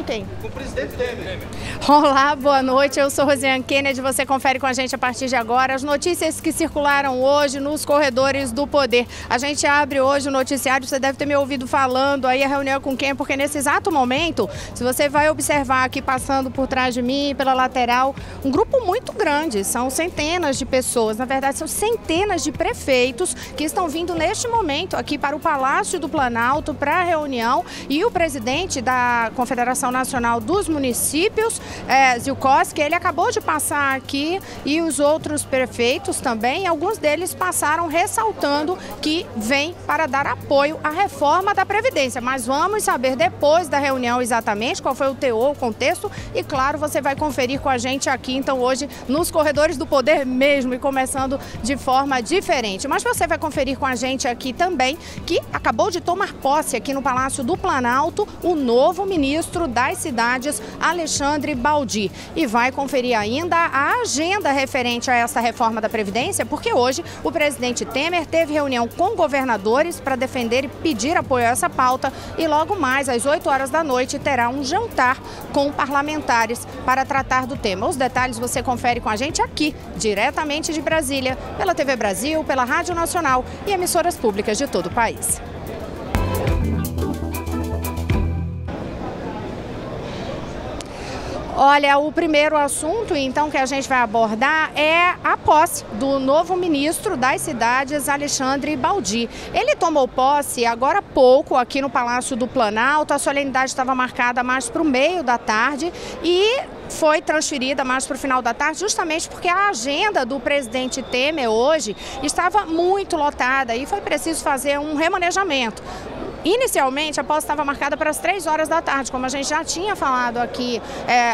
com quem? Com o presidente Temer. Olá, boa noite. Eu sou Rosiane Kennedy. Você confere com a gente a partir de agora as notícias que circularam hoje nos corredores do poder. A gente abre hoje o noticiário. Você deve ter me ouvido falando aí a reunião com quem, porque nesse exato momento, se você vai observar aqui passando por trás de mim, pela lateral, um grupo muito grande. São centenas de pessoas. Na verdade, são centenas de prefeitos que estão vindo neste momento aqui para o Palácio do Planalto para a reunião, e o presidente da Confederação Nacional dos Municípios, Zielkowski, ele acabou de passar aqui, e os outros prefeitos também, alguns deles passaram ressaltando que vem para dar apoio à reforma da Previdência. Mas vamos saber depois da reunião exatamente qual foi o teor, o contexto, e claro, você vai conferir com a gente aqui, então, hoje, nos corredores do poder mesmo, e começando de forma diferente. Mas você vai conferir com a gente aqui também que acabou de tomar posse aqui no Palácio do Planalto o novo ministro das Cidades, Alexandre Baldi. E vai conferir ainda a agenda referente a essa reforma da Previdência, porque hoje o presidente Temer teve reunião com governadores para defender e pedir apoio a essa pauta, e logo mais às 8 horas da noite terá um jantar com parlamentares para tratar do tema. Os detalhes você confere com a gente aqui, diretamente de Brasília, pela TV Brasil, pela Rádio Nacional e emissoras públicas de todo o país. Olha, o primeiro assunto, então, que a gente vai abordar é a posse do novo ministro das Cidades, Alexandre Baldi. Ele tomou posse agora há pouco aqui no Palácio do Planalto. A solenidade estava marcada mais para o meio da tarde e foi transferida mais para o final da tarde, justamente porque a agenda do presidente Temer hoje estava muito lotada e foi preciso fazer um remanejamento. Inicialmente, a posse estava marcada para as 3 horas da tarde, como a gente já tinha falado aqui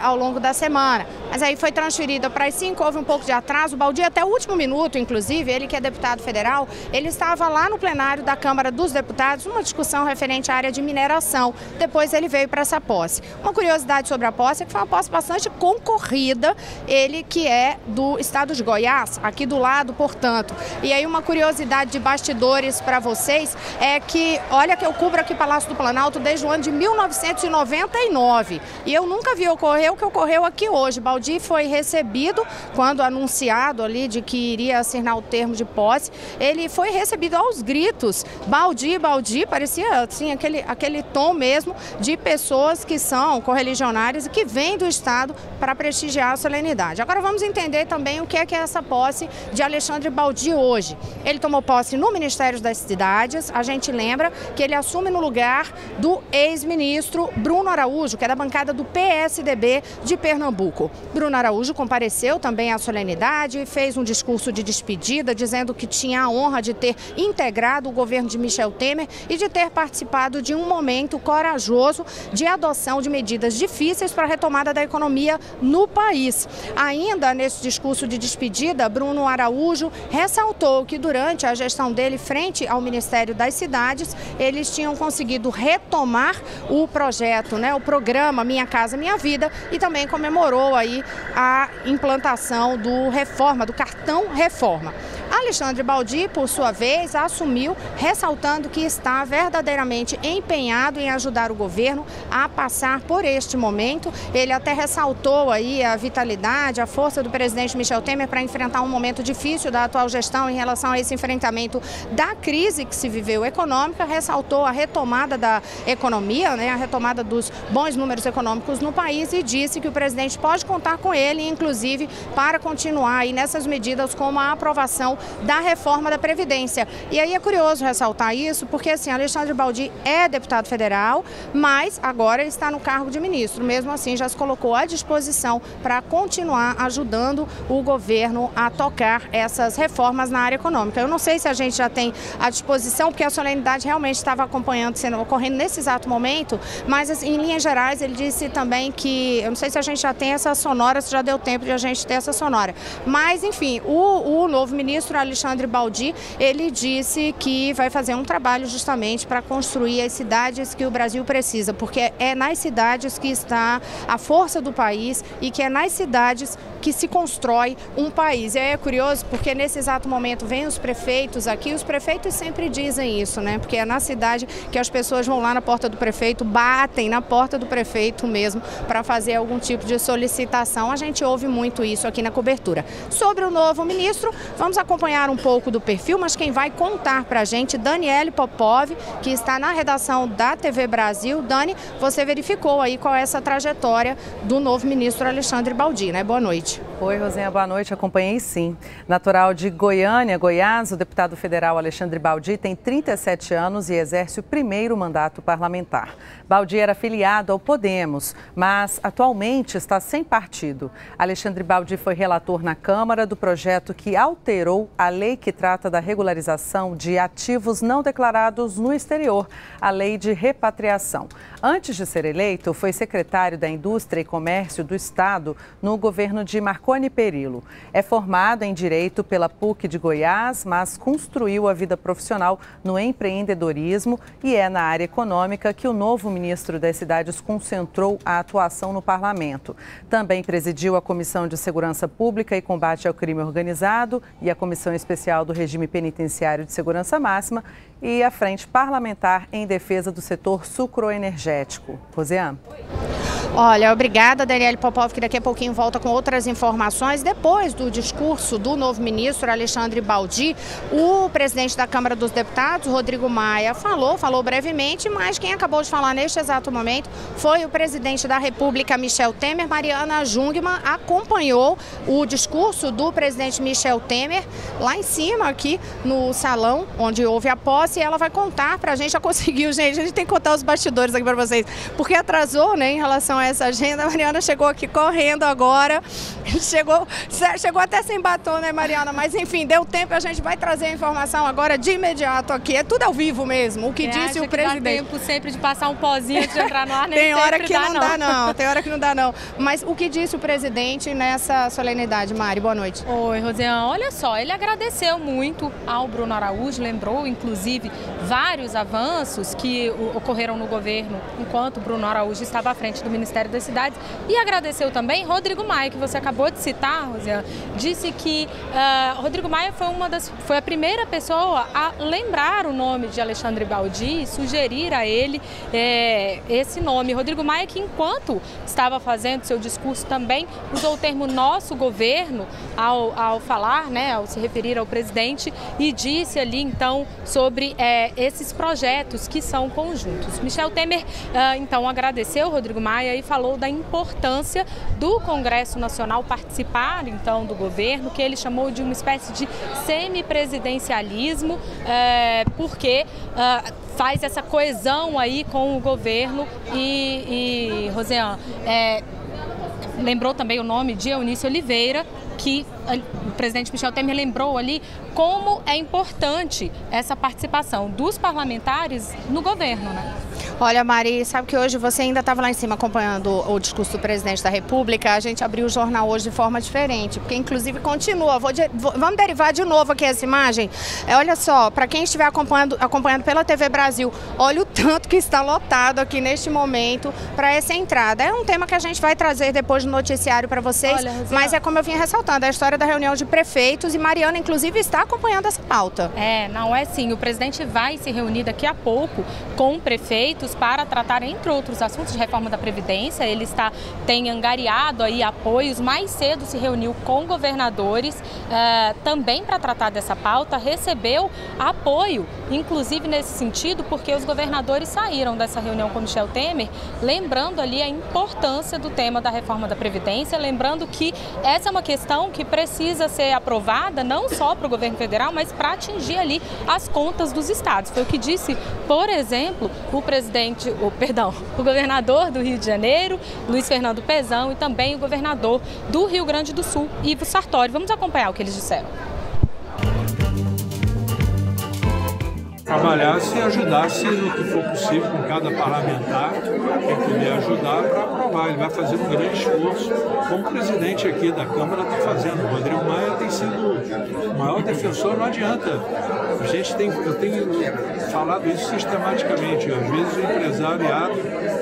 ao longo da semana. Mas aí foi transferida para as 5, houve um pouco de atraso. O Baldi, até o último minuto, inclusive, ele que é deputado federal, ele estava lá no plenário da Câmara dos Deputados, numa discussão referente à área de mineração. Depois ele veio para essa posse. Uma curiosidade sobre a posse é que foi uma posse bastante concorrida, ele que é do estado de Goiás, aqui do lado, portanto. E aí uma curiosidade de bastidores para vocês é que, olha que eu cubro aqui Palácio do Planalto desde o ano de 1999 e eu nunca vi ocorrer o que ocorreu aqui hoje. Baldi foi recebido, quando anunciado ali de que iria assinar o termo de posse, ele foi recebido aos gritos, Baldi, Baldi, parecia assim, aquele tom mesmo de pessoas que são correligionárias e que vêm do estado para prestigiar a solenidade. Agora vamos entender também o que é essa posse de Alexandre Baldi hoje. Ele tomou posse no Ministério das Cidades. A gente lembra que ele assume no lugar do ex-ministro Bruno Araújo, que é da bancada do PSDB de Pernambuco. Bruno Araújo compareceu também à solenidade e fez um discurso de despedida, dizendo que tinha a honra de ter integrado o governo de Michel Temer e de ter participado de um momento corajoso de adoção de medidas difíceis para a retomada da economia no país. Ainda nesse discurso de despedida, Bruno Araújo ressaltou que durante a gestão dele frente ao Ministério das Cidades, eles tinham conseguido retomar o projeto, o programa Minha Casa Minha Vida, e também comemorou aí a implantação do cartão Reforma. Alexandre Baldi, por sua vez, assumiu, ressaltando que está verdadeiramente empenhado em ajudar o governo a passar por este momento. Ele até ressaltou aí a vitalidade, a força do presidente Michel Temer para enfrentar um momento difícil da atual gestão em relação a esse enfrentamento da crise que se viveu econômica, ressaltou a retomada da economia, a retomada dos bons números econômicos no país, e disse que o presidente pode contar com ele, inclusive, para continuar aí nessas medidas como a aprovação da reforma da Previdência. E aí é curioso ressaltar isso, porque assim, Alexandre Baldi é deputado federal, mas agora ele está no cargo de ministro. Mesmo assim, já se colocou à disposição para continuar ajudando o governo a tocar essas reformas na área econômica. Eu não sei se a gente já tem à disposição, porque a solenidade realmente estava ocorrendo nesse exato momento, mas assim, em linhas gerais ele disse também que, eu não sei se a gente já tem essa sonora, se já deu tempo de a gente ter essa sonora, mas enfim, o novo ministro Alexandre Baldi, ele disse que vai fazer um trabalho justamente para construir as cidades que o Brasil precisa, porque é nas cidades que está a força do país e que é nas cidades que se constrói um país. E aí é curioso porque nesse exato momento vem os prefeitos aqui, os prefeitos sempre dizem isso, né? Porque é na cidade que as pessoas vão lá na porta do prefeito, batem na porta do prefeito mesmo para fazer algum tipo de solicitação. A gente ouve muito isso aqui na cobertura. Sobre o novo ministro, vamos acompanhar um pouco do perfil, mas quem vai contar para a gente, Daniele Popov, que está na redação da TV Brasil. Dani, você verificou aí qual é essa trajetória do novo ministro Alexandre Baldi, né? Boa noite. Oi, Rosinha, boa noite. Acompanhei sim. Natural de Goiânia, Goiás, o deputado federal Alexandre Baldi tem 37 anos e exerce o primeiro mandato parlamentar. Baldi era filiado ao Podemos, mas atualmente está sem partido. Alexandre Baldi foi relator na Câmara do projeto que alterou a lei que trata da regularização de ativos não declarados no exterior, a lei de repatriação. Antes de ser eleito, foi secretário da Indústria e Comércio do Estado no governo de Marconi Perillo. É formado em Direito pela PUC de Goiás, mas construiu a vida profissional no empreendedorismo e é na área econômica que o novo ministro das Cidades concentrou a atuação no parlamento. Também presidiu a Comissão de Segurança Pública e Combate ao Crime Organizado e a Comissão Especial do Regime Penitenciário de Segurança Máxima e a Frente Parlamentar em Defesa do Setor Sucroenergético. Rosiane. Olha, obrigada, Daniele Popov, que daqui a pouquinho volta com outras informações. Depois do discurso do novo ministro Alexandre Baldi, o presidente da Câmara dos Deputados, Rodrigo Maia, falou brevemente, mas quem acabou de falar neste exato momento foi o presidente da República, Michel Temer. Mariana Jungmann acompanhou o discurso do presidente Michel Temer lá em cima, aqui no salão, onde houve a posse, e ela vai contar pra gente, já conseguiu, gente, a gente tem que contar os bastidores aqui pra vocês, porque atrasou, né, em relação a essa agenda. A Mariana chegou aqui correndo agora, chegou até sem batom, né, Mariana? Mas enfim, deu tempo, a gente vai trazer a informação agora de imediato aqui. É tudo ao vivo mesmo, o que disse o presidente. Dá tempo sempre de passar um pozinho antes de entrar no ar, nem tem hora sempre que não dá não, tem hora que não dá não. Mas o que disse o presidente nessa solenidade, Mari? Boa noite. Oi, Rosiane, olha só, ele agradeceu muito ao Bruno Araújo, lembrou inclusive vários avanços que ocorreram no governo enquanto Bruno Araújo estava à frente do Ministério das Cidades, e agradeceu também Rodrigo Maia, que você acabou de citar, Rosiane, disse que Rodrigo Maia foi a primeira pessoa a lembrar o nome de Alexandre Baldi e sugerir a ele esse nome. Rodrigo Maia, que enquanto estava fazendo seu discurso também usou o termo nosso governo ao falar, né, ao se referir ao presidente, e disse ali então sobre esses projetos que são conjuntos. Michel Temer então agradeceu Rodrigo Maia e falou da importância do Congresso Nacional participar então do governo, que ele chamou de uma espécie de semipresidencialismo, porque faz essa coesão aí com o governo e Rosiane, lembrou também o nome de Eunice Oliveira, que o presidente Michel Temer lembrou ali como é importante essa participação dos parlamentares no governo, né? Olha, Mari, sabe que hoje você ainda estava lá em cima acompanhando o discurso do presidente da República. A gente abriu o jornal hoje de forma diferente, porque inclusive continua. Vamos derivar de novo aqui essa imagem. Olha só, para quem estiver acompanhando pela TV Brasil, olha o tanto que está lotado aqui neste momento para essa entrada. É um tema que a gente vai trazer depois no noticiário para vocês, olha, mas é como eu vinha ressaltando, a história da reunião de prefeitos, e Mariana, inclusive, está acompanhando essa pauta. Não é sim. O presidente vai se reunir daqui a pouco com prefeitos para tratar, entre outros assuntos, de reforma da Previdência. Ele tem angariado aí apoios. Mais cedo se reuniu com governadores também para tratar dessa pauta. Recebeu apoio, inclusive nesse sentido, porque os governadores saíram dessa reunião com Michel Temer, lembrando ali a importância do tema da reforma da Previdência, lembrando que essa é uma questão que precisa ser aprovada não só para o governo federal, mas para atingir ali as contas dos estados. Foi o que disse, por exemplo, o governador do Rio de Janeiro, Luiz Fernando Pezão, e também o governador do Rio Grande do Sul, Ivo Sartori. Vamos acompanhar o que eles disseram. Trabalhasse e ajudasse no que for possível com cada parlamentar, quem puder ajudar para aprovar. Ele vai fazer um grande esforço, como o presidente aqui da Câmara está fazendo. O Rodrigo Maia tem sido o maior defensor, não adianta. Eu tenho falado isso sistematicamente. Às vezes o empresariado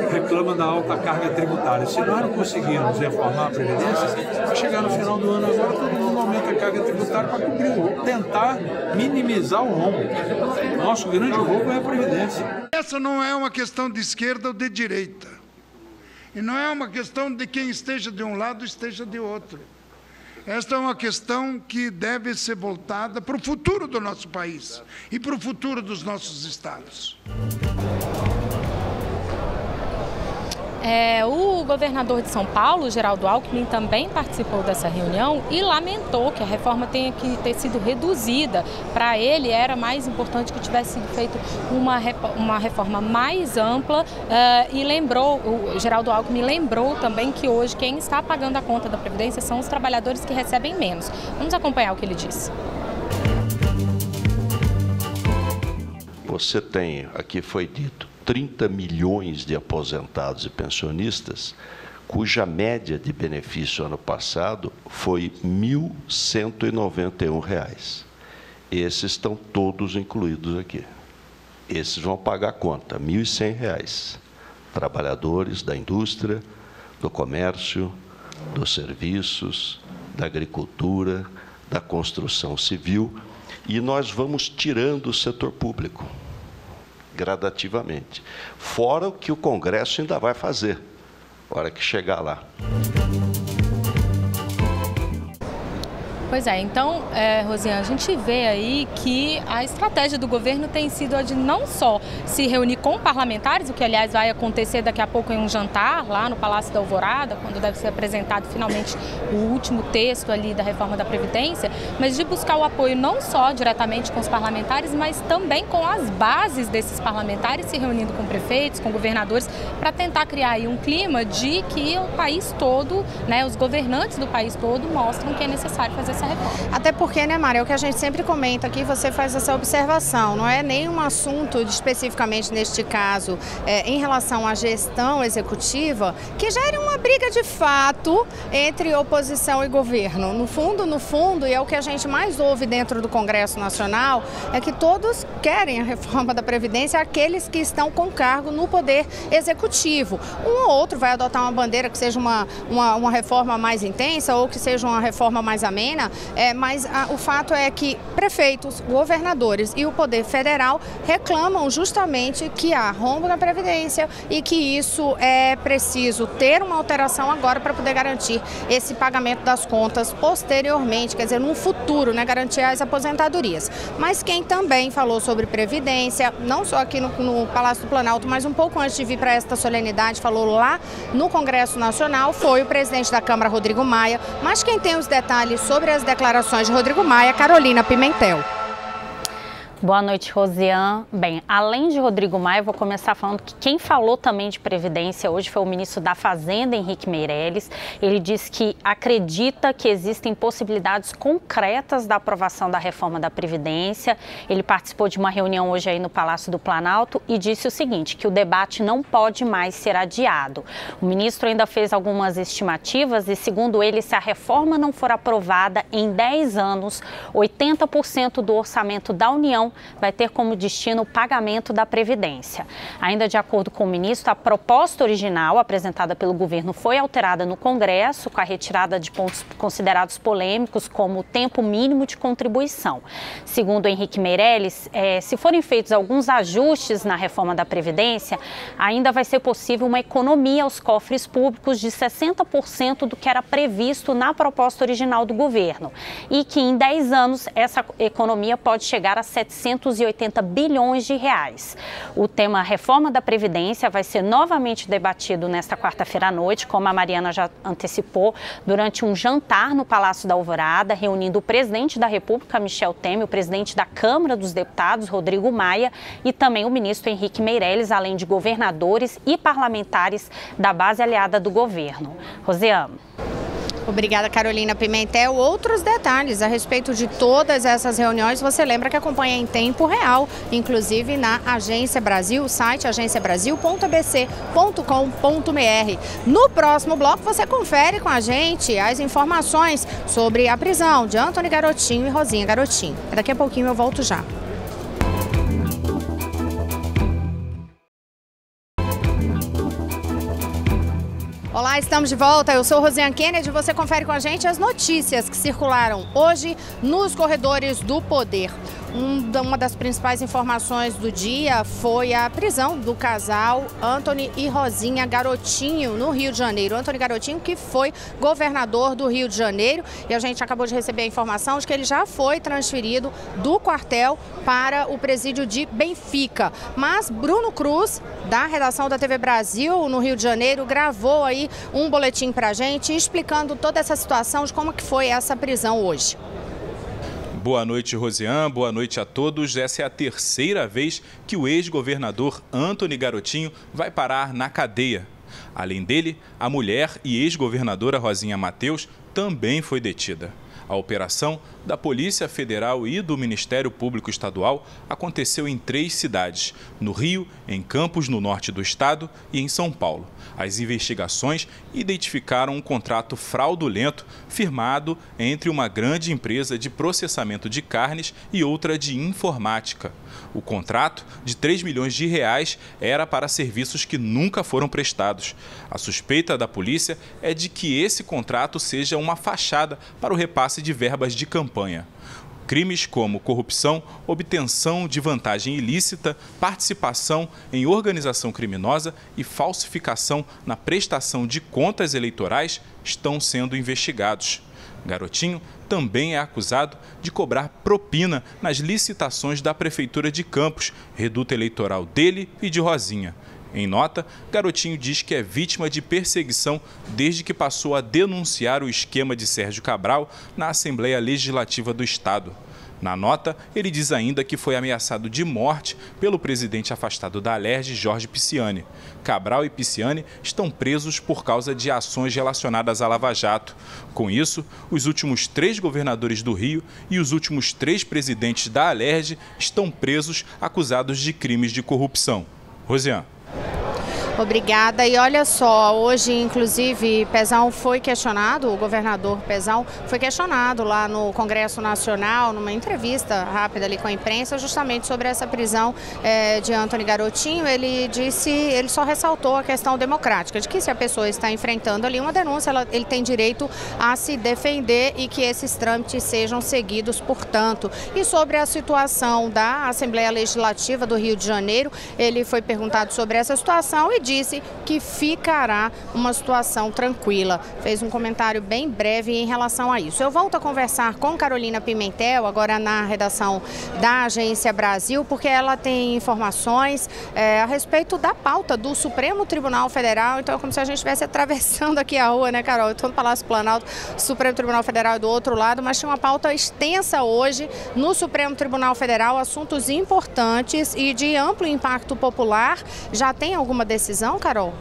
reclama da alta carga tributária. Se nós não conseguirmos reformar a Previdência, vai chegar no final do ano agora, todo mundo aumenta a carga tributária para cobrir, tentar minimizar o rombo. Nosso grande roubo é a Previdência. Essa não é uma questão de esquerda ou de direita. E não é uma questão de quem esteja de um lado ou esteja de outro. Esta é uma questão que deve ser voltada para o futuro do nosso país e para o futuro dos nossos estados. O governador de São Paulo, Geraldo Alckmin, também participou dessa reunião e lamentou que a reforma tenha que ter sido reduzida. Para ele, era mais importante que tivesse sido feita uma reforma mais ampla e o Geraldo Alckmin lembrou também que hoje quem está pagando a conta da Previdência são os trabalhadores que recebem menos. Vamos acompanhar o que ele disse. Você tem, aqui foi dito, 30 milhões de aposentados e pensionistas, cuja média de benefício ano passado foi R$ 1.191. Esses estão todos incluídos aqui. Esses vão pagar a conta, R$ 1.100. Trabalhadores da indústria, do comércio, dos serviços, da agricultura, da construção civil, e nós vamos tirando o setor público gradativamente, fora o que o Congresso ainda vai fazer, na hora que chegar lá. Pois é, então, Rosiane, a gente vê aí que a estratégia do governo tem sido a de não só se reunir com parlamentares, o que, aliás, vai acontecer daqui a pouco em um jantar lá no Palácio da Alvorada, quando deve ser apresentado finalmente o último texto ali da reforma da Previdência, mas de buscar o apoio não só diretamente com os parlamentares, mas também com as bases desses parlamentares, se reunindo com prefeitos, com governadores, para tentar criar aí um clima de que o país todo, né, os governantes do país todo mostram que é necessário fazer essa reforma. Até porque, né, Mara, é o que a gente sempre comenta aqui, você faz essa observação, não é nenhum assunto especificamente neste caso em relação à gestão executiva que gere uma briga de fato entre oposição e governo. No fundo, e é o que a gente mais ouve dentro do Congresso Nacional, é que todos querem a reforma da Previdência, aqueles que estão com cargo no Poder Executivo. Um ou outro vai adotar uma bandeira que seja uma reforma mais intensa ou que seja uma reforma mais amena, mas o fato é que prefeitos, governadores e o Poder Federal reclamam justamente que há rombo na Previdência e que isso é preciso ter uma alteração agora para poder garantir esse pagamento das contas posteriormente, quer dizer, no futuro, né, garantir as aposentadorias. Mas quem também falou sobre Previdência, não só aqui no Palácio do Planalto, mas um pouco antes de vir para esta solenidade, falou lá no Congresso Nacional, foi o presidente da Câmara, Rodrigo Maia. Mas quem tem os detalhes sobre as declarações de Rodrigo Maia, Carolina Pimentel. Boa noite, Rosiane. Bem, além de Rodrigo Maia, eu vou começar falando que quem falou também de Previdência hoje foi o ministro da Fazenda, Henrique Meirelles. Ele disse que acredita que existem possibilidades concretas da aprovação da reforma da Previdência. Ele participou de uma reunião hoje aí no Palácio do Planalto e disse o seguinte, que o debate não pode mais ser adiado. O ministro ainda fez algumas estimativas e, segundo ele, se a reforma não for aprovada em 10 anos, 80% do orçamento da União vai ter como destino o pagamento da Previdência. Ainda de acordo com o ministro, a proposta original apresentada pelo governo foi alterada no Congresso, com a retirada de pontos considerados polêmicos, como o tempo mínimo de contribuição. Segundo Henrique Meirelles, se forem feitos alguns ajustes na reforma da Previdência, ainda vai ser possível uma economia aos cofres públicos de 60% do que era previsto na proposta original do governo. E que em 10 anos essa economia pode chegar a 780 bilhões de reais. O tema reforma da Previdência vai ser novamente debatido nesta quarta-feira à noite, como a Mariana já antecipou, durante um jantar no Palácio da Alvorada, reunindo o presidente da República, Michel Temer, o presidente da Câmara dos Deputados, Rodrigo Maia, e também o ministro Henrique Meirelles, além de governadores e parlamentares da base aliada do governo. Rosiane. Obrigada, Carolina Pimentel. Outros detalhes a respeito de todas essas reuniões, você lembra que acompanha em tempo real, inclusive na Agência Brasil, o site agenciabrasil.abc.com.br. No próximo bloco, você confere com a gente as informações sobre a prisão de Antony Garotinho e Rosinha Garotinho. Daqui a pouquinho eu volto já. Olá, estamos de volta. Eu sou Rosiane Kennedy e você confere com a gente as notícias que circularam hoje nos corredores do poder. Uma das principais informações do dia foi a prisão do casal Antony e Rosinha Garotinho, no Rio de Janeiro. Antony Garotinho, que foi governador do Rio de Janeiro, e a gente acabou de receber a informação de que ele já foi transferido do quartel para o presídio de Benfica. Mas Bruno Cruz, da redação da TV Brasil, no Rio de Janeiro, gravou aí um boletim para a gente, explicando toda essa situação de como que foi essa prisão hoje. Boa noite, Rosiane. Boa noite a todos. Essa é a terceira vez que o ex-governador Antony Garotinho vai parar na cadeia. Além dele, a mulher e ex-governadora Rosinha Mateus também foi detida. A operação da Polícia Federal e do Ministério Público Estadual aconteceu em 3 cidades: no Rio, em Campos, no norte do estado, e em São Paulo. As investigações identificaram um contrato fraudulento firmado entre uma grande empresa de processamento de carnes e outra de informática. O contrato, de 3 milhões de reais, era para serviços que nunca foram prestados. A suspeita da polícia é de que esse contrato seja uma fachada para o repasse de verbas de campanha. Crimes como corrupção, obtenção de vantagem ilícita, participação em organização criminosa e falsificação na prestação de contas eleitorais estão sendo investigados. Garotinho também é acusado de cobrar propina nas licitações da Prefeitura de Campos, reduto eleitoral dele e de Rosinha. Em nota, Garotinho diz que é vítima de perseguição desde que passou a denunciar o esquema de Sérgio Cabral na Assembleia Legislativa do Estado. Na nota, ele diz ainda que foi ameaçado de morte pelo presidente afastado da Alerj, Jorge Pisciani. Cabral e Pisciani estão presos por causa de ações relacionadas à Lava Jato. Com isso, os últimos 3 governadores do Rio e os últimos 3 presidentes da Alerj estão presos acusados de crimes de corrupção. Rosiane. Obrigada. E olha só, hoje, inclusive, Pezão foi questionado, o governador Pezão foi questionado lá no Congresso Nacional, numa entrevista rápida ali com a imprensa, justamente sobre essa prisão de Antony Garotinho. Ele só ressaltou a questão democrática, de que se a pessoa está enfrentando ali uma denúncia, ele tem direito a se defender e que esses trâmites sejam seguidos, portanto. E sobre a situação da Assembleia Legislativa do Rio de Janeiro, ele foi perguntado sobre essa situação e disse que ficará uma situação tranquila. Fez um comentário bem breve em relação a isso. Eu volto a conversar com Carolina Pimentel, agora na redação da Agência Brasil, porque ela tem informações a respeito da pauta do Supremo Tribunal Federal. Então é como se a gente estivesse atravessando aqui a rua, né, Carol? Eu estou no Palácio Planalto, o Supremo Tribunal Federal é do outro lado, mas tinha uma pauta extensa hoje no Supremo Tribunal Federal, assuntos importantes e de amplo impacto popular. Já tem alguma decisão, Carol?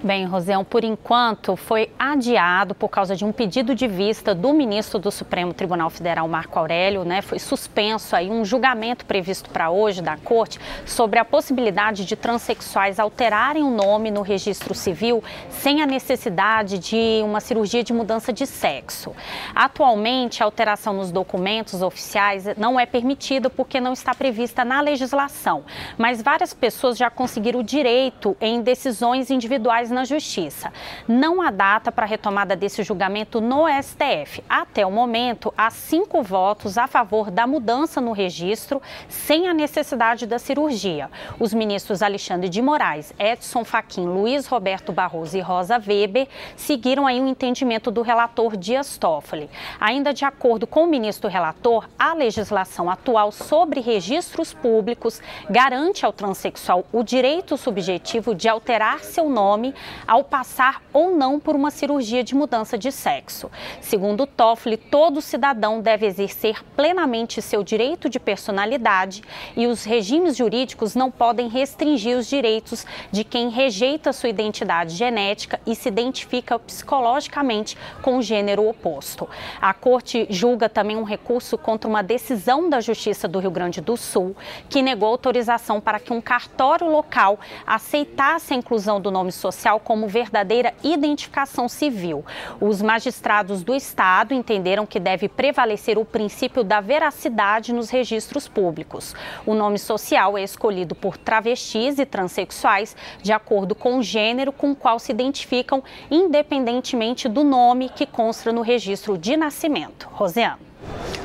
Bem, Rosiane, por enquanto foi adiado por causa de um pedido de vista do ministro do Supremo Tribunal Federal, Marco Aurélio, né? Foi suspenso aí um julgamento previsto para hoje da Corte sobre a possibilidade de transexuais alterarem o nome no registro civil sem a necessidade de uma cirurgia de mudança de sexo. Atualmente, a alteração nos documentos oficiais não é permitida porque não está prevista na legislação, mas várias pessoas já conseguiram o direito em decisões individuais na Justiça. Não há data para a retomada desse julgamento no STF. Até o momento, há 5 votos a favor da mudança no registro sem a necessidade da cirurgia. Os ministros Alexandre de Moraes, Edson Fachin, Luiz Roberto Barroso e Rosa Weber seguiram aí um entendimento do relator Dias Toffoli. Ainda de acordo com o ministro relator, a legislação atual sobre registros públicos garante ao transexual o direito subjetivo de alterar seu nome ao passar ou não por uma cirurgia de mudança de sexo. Segundo Toffoli, todo cidadão deve exercer plenamente seu direito de personalidade e os regimes jurídicos não podem restringir os direitos de quem rejeita sua identidade genética e se identifica psicologicamente com o gênero oposto. A Corte julga também um recurso contra uma decisão da Justiça do Rio Grande do Sul que negou autorização para que um cartório local aceitasse a inclusão do nome social social como verdadeira identificação civil. Os magistrados do Estado entenderam que deve prevalecer o princípio da veracidade nos registros públicos. O nome social é escolhido por travestis e transexuais de acordo com o gênero com o qual se identificam, independentemente do nome que consta no registro de nascimento. Rosiane.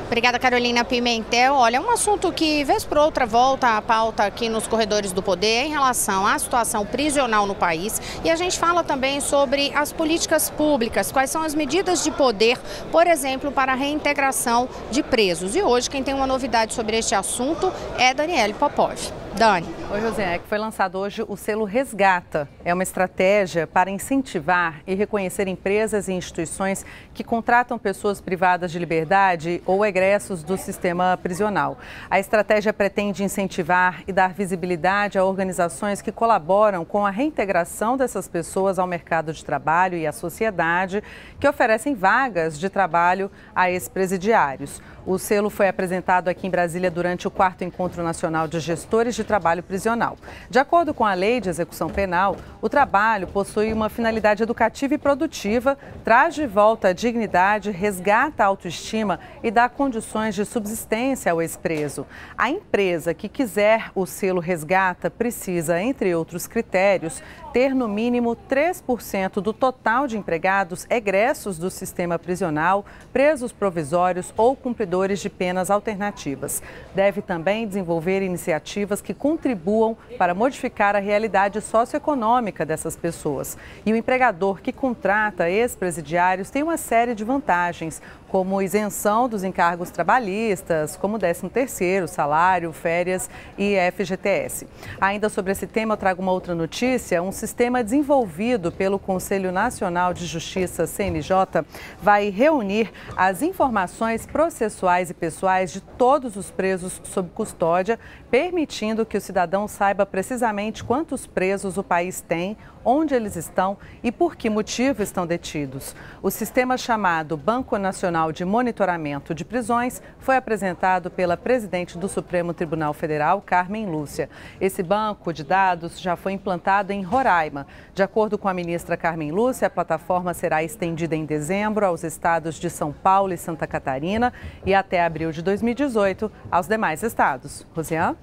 Obrigada, Carolina Pimentel. Olha, um assunto que, vez por outra, volta à pauta aqui nos corredores do poder em relação à situação prisional no país. E a gente fala também sobre as políticas públicas, quais são as medidas de poder, por exemplo, para a reintegração de presos. E hoje, quem tem uma novidade sobre este assunto é Daniele Popov. Dani. Oi, José, que foi lançado hoje o selo Resgata. É uma estratégia para incentivar e reconhecer empresas e instituições que contratam pessoas privadas de liberdade ou egressos do sistema prisional. A estratégia pretende incentivar e dar visibilidade a organizações que colaboram com a reintegração dessas pessoas ao mercado de trabalho e à sociedade, que oferecem vagas de trabalho a ex-presidiários. O selo foi apresentado aqui em Brasília durante o 4º Encontro Nacional de Gestores de Trabalho Prisional. De acordo com a Lei de Execução Penal, o trabalho possui uma finalidade educativa e produtiva, traz de volta a dignidade, resgata a autoestima e dá condições de subsistência ao ex-preso. A empresa que quiser o selo Resgata precisa, entre outros critérios, ter no mínimo 3% do total de empregados egressos do sistema prisional, presos provisórios ou cumpridores de penas alternativas. Deve também desenvolver iniciativas que contribuam para modificar a realidade socioeconômica dessas pessoas. E o empregador que contrata ex-presidiários tem uma série de vantagens, como isenção dos encargos trabalhistas, como 13º, salário, férias e FGTS. Ainda sobre esse tema, eu trago uma outra notícia. Um sistema desenvolvido pelo Conselho Nacional de Justiça, CNJ, vai reunir as informações processuais e pessoais de todos os presos sob custódia, permitindo que o cidadão saiba precisamente quantos presos o país tem, onde eles estão e por que motivo estão detidos. O sistema chamado Banco Nacional de Monitoramento de Prisões foi apresentado pela presidente do Supremo Tribunal Federal, Carmen Lúcia. Esse banco de dados já foi implantado em Roraima. De acordo com a ministra Carmen Lúcia, a plataforma será estendida em dezembro aos estados de São Paulo e Santa Catarina e até abril de 2018 aos demais estados. Rosiane?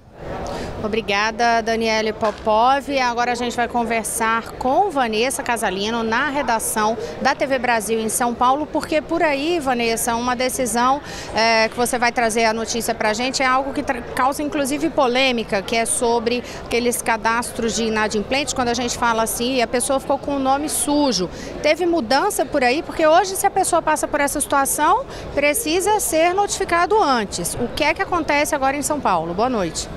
Obrigada, Daniele Popov. Agora a gente vai conversar com Vanessa Casalino na redação da TV Brasil em São Paulo, porque por aí, Vanessa, uma decisão que você vai trazer a notícia para a gente é algo que causa inclusive polêmica, que é sobre aqueles cadastros de inadimplentes, quando a gente fala assim, a pessoa ficou com o nome sujo. Teve mudança por aí, porque hoje se a pessoa passa por essa situação, precisa ser notificado antes. O que é que acontece agora em São Paulo? Boa noite.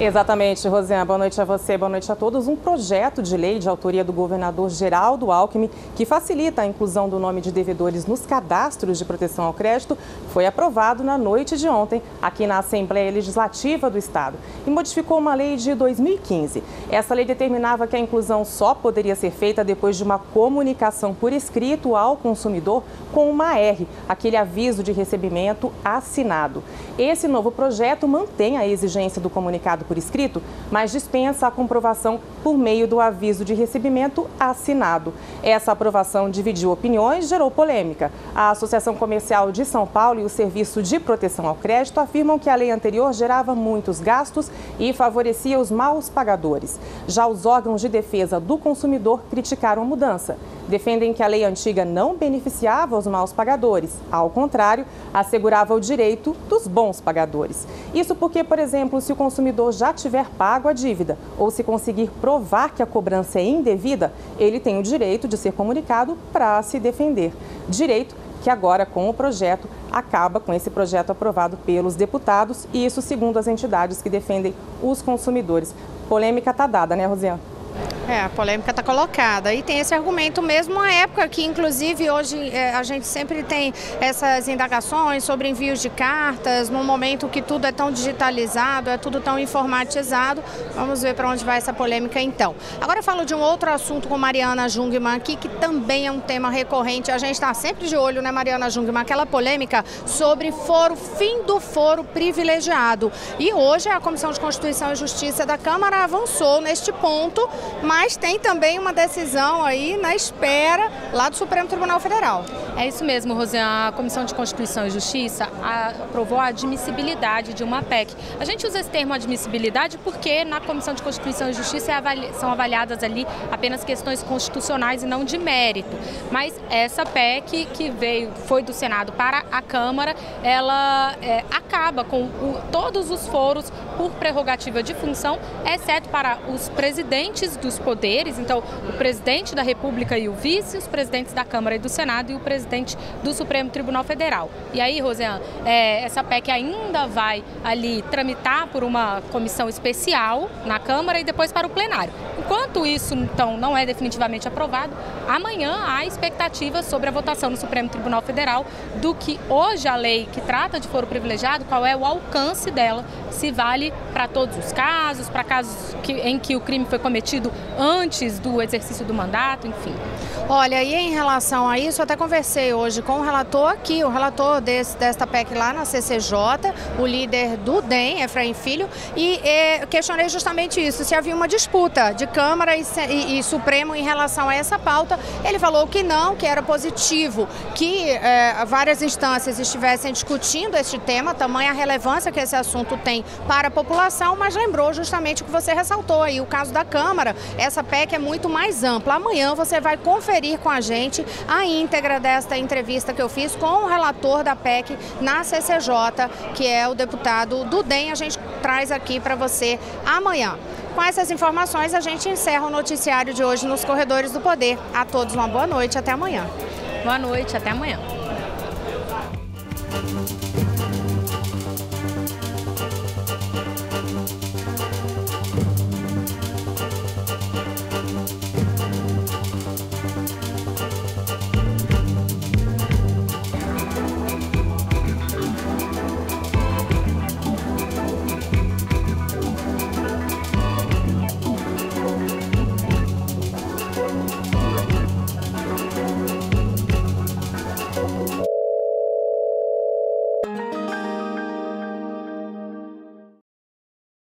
Exatamente, Rosiane. Boa noite a você, boa noite a todos. Um projeto de lei de autoria do governador Geraldo Alckmin, que facilita a inclusão do nome de devedores nos cadastros de proteção ao crédito, foi aprovado na noite de ontem aqui na Assembleia Legislativa do Estado e modificou uma lei de 2015. Essa lei determinava que a inclusão só poderia ser feita depois de uma comunicação por escrito ao consumidor com uma AR, aquele aviso de recebimento assinado. Esse novo projeto mantém a exigência do comunicado por escrito, mas dispensa a comprovação por meio do aviso de recebimento assinado. Essa aprovação dividiu opiniões e gerou polêmica. A Associação Comercial de São Paulo e o Serviço de Proteção ao Crédito afirmam que a lei anterior gerava muitos gastos e favorecia os maus pagadores. Já os órgãos de defesa do consumidor criticaram a mudança. Defendem que a lei antiga não beneficiava os maus pagadores. Ao contrário, assegurava o direito dos bons pagadores. Isso porque, por exemplo, se o consumidor já tiver pago a dívida ou se conseguir provar que a cobrança é indevida, ele tem o direito de ser comunicado para se defender. Direito que agora, com o projeto, acaba com esse projeto aprovado pelos deputados e isso segundo as entidades que defendem os consumidores. Polêmica tá dada, né, Rosiane? A polêmica está colocada e tem esse argumento mesmo na época que, inclusive, hoje a gente sempre tem essas indagações sobre envios de cartas, num momento que tudo é tão digitalizado, é tudo tão informatizado. Vamos ver para onde vai essa polêmica então. Agora eu falo de um outro assunto com Mariana Jungmann aqui, que também é um tema recorrente. A gente está sempre de olho, né, Mariana Jungmann? Aquela polêmica sobre fim do foro privilegiado. E hoje a Comissão de Constituição e Justiça da Câmara avançou neste ponto mas tem também uma decisão aí na espera lá do Supremo Tribunal Federal. É isso mesmo, Rosiane. A Comissão de Constituição e Justiça aprovou a admissibilidade de uma PEC. A gente usa esse termo admissibilidade porque na Comissão de Constituição e Justiça são avaliadas ali apenas questões constitucionais e não de mérito. Mas essa PEC que foi do Senado para a Câmara, ela acaba com todos os foros por prerrogativa de função, exceto para os presidentes dos poderes, então o presidente da República e o vice, os presidentes da Câmara e do Senado e o presidente do Supremo Tribunal Federal. E aí, Rosiane, essa PEC ainda vai ali tramitar por uma comissão especial na Câmara e depois para o plenário. Enquanto isso, então, não é definitivamente aprovado, amanhã há expectativa sobre a votação no Supremo Tribunal Federal do que hoje a lei que trata de foro privilegiado, qual é o alcance dela, se vale para todos os casos, para casos em que o crime foi cometido antes do exercício do mandato, enfim. Olha, e em relação a isso, eu até conversei hoje com o relator aqui, o relator desta PEC lá na CCJ, o líder do DEM, Efraim Filho, e questionei justamente isso, se havia uma disputa de Câmara e Supremo em relação a essa pauta. Ele falou que não, que era positivo que várias instâncias estivessem discutindo este tema, tamanha a relevância que esse assunto tem para a população, mas lembrou justamente o que você ressaltou aí, o caso da Câmara. Essa PEC é muito mais ampla. Amanhã você vai conferir com a gente a íntegra desta entrevista que eu fiz com o relator da PEC na CCJ, que é o deputado do DEM. A gente traz aqui para você amanhã. Com essas informações, a gente encerra o noticiário de hoje nos Corredores do Poder. A todos uma boa noite, até amanhã. Boa noite, até amanhã.